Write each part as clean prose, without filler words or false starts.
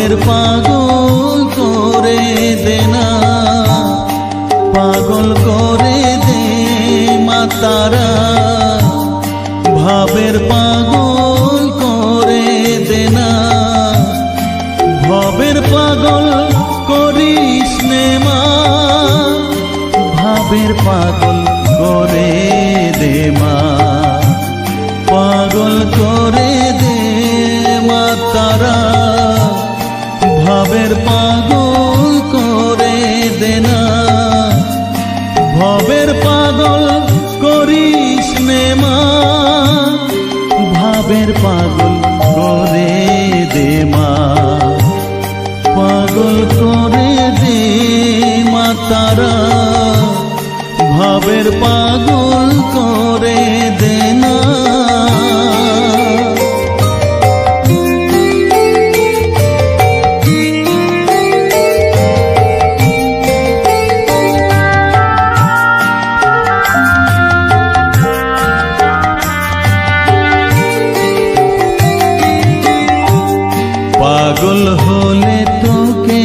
ভাবের পাগল করে দে না, পাগল করে দে মা তারা, ভাবের পাগল করে দে না, ভবের পাগল করিস নে মা, ভাবের পাগল করে দে মা, পাগল করে দে মা তারা, ভাবের পাগল করে দে না, ভবের পাগল করিস নে মা, ভাবের পাগল করে দে মা, পাগল করে দে মা তারা, ভাবের পাগল করে দে না। পাগল হলে তোকে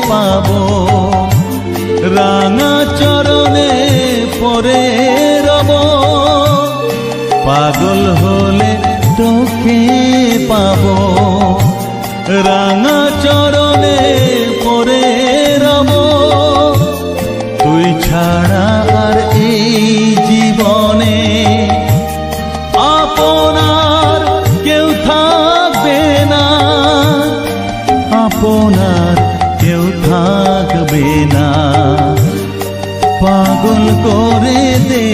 পাবো রাঙা চরণে পরে রব, পাগল হলে তোকে পাবো রাঙা চরণে পরে রব, তুই ছাড়া আর এই জীবনে আপনার কেউ থাকবে না, আপনার কেউ থাকবে না, পাগল করে দে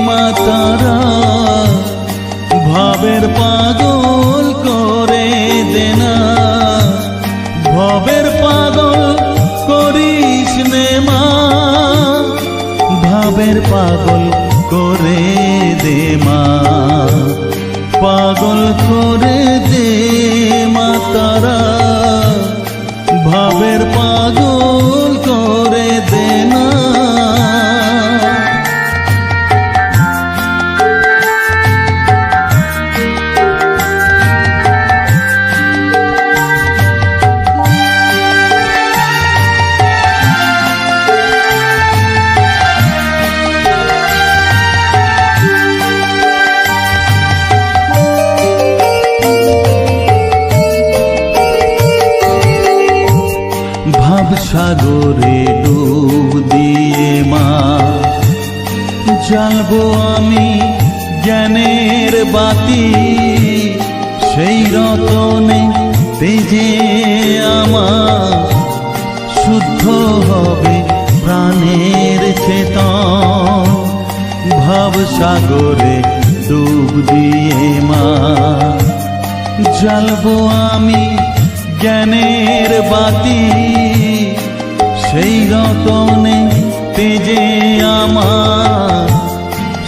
মা তারা, ভাবের পাগল করে দে না, ভবের পাগল করিস নে মা, ভাবের পাগল করে দে মা, পাগল করে দে মা তারা, ভাবের পাগল করে দে না। সাগরে ডুব দিয়ে মা জ্বালবো আমি জ্ঞানের বাতি, সেই রতনে তেজে আমার শুদ্ধ হবে প্রাণের চেতন, ভাব সাগরে ডুব দিয়ে মা জ্বালবো আমি জ্ঞানের বাতি, সেই রতনে তেজে আমার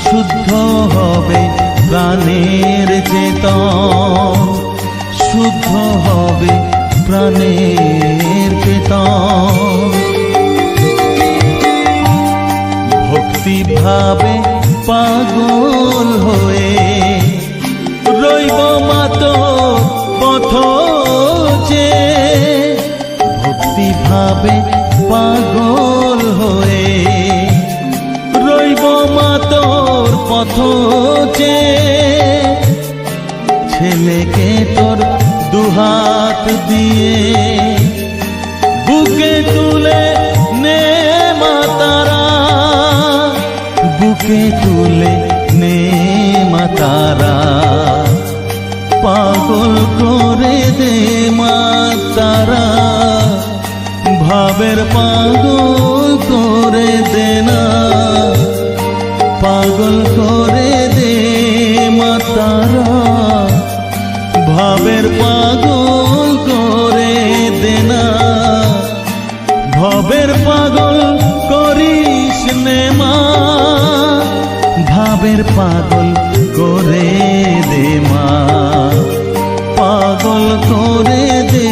শুদ্ধ হবে প্রাণের চেতন, শুদ্ধ হবে প্রাণের চেতন, ভক্তি ভাবে পাগল হয়ে রইব মাত পথ যে, ভক্তি ভাবে পাগল হয়ে রইব মা তোর পথ যে, ছেলেকে তোর দুহাত দিয়ে বুকে তুলে নে মা তারা, বুকে তুলে নে মা তারা, পাগল করে দে মা তারা, ভাবের পাগল করে দে না, পাগল করে দে মা তারা, ভাবের পাগল করে দে না, ভবের পাগল করিস নে মা, ভাবের পাগল করে দে মা, পাগল করে দে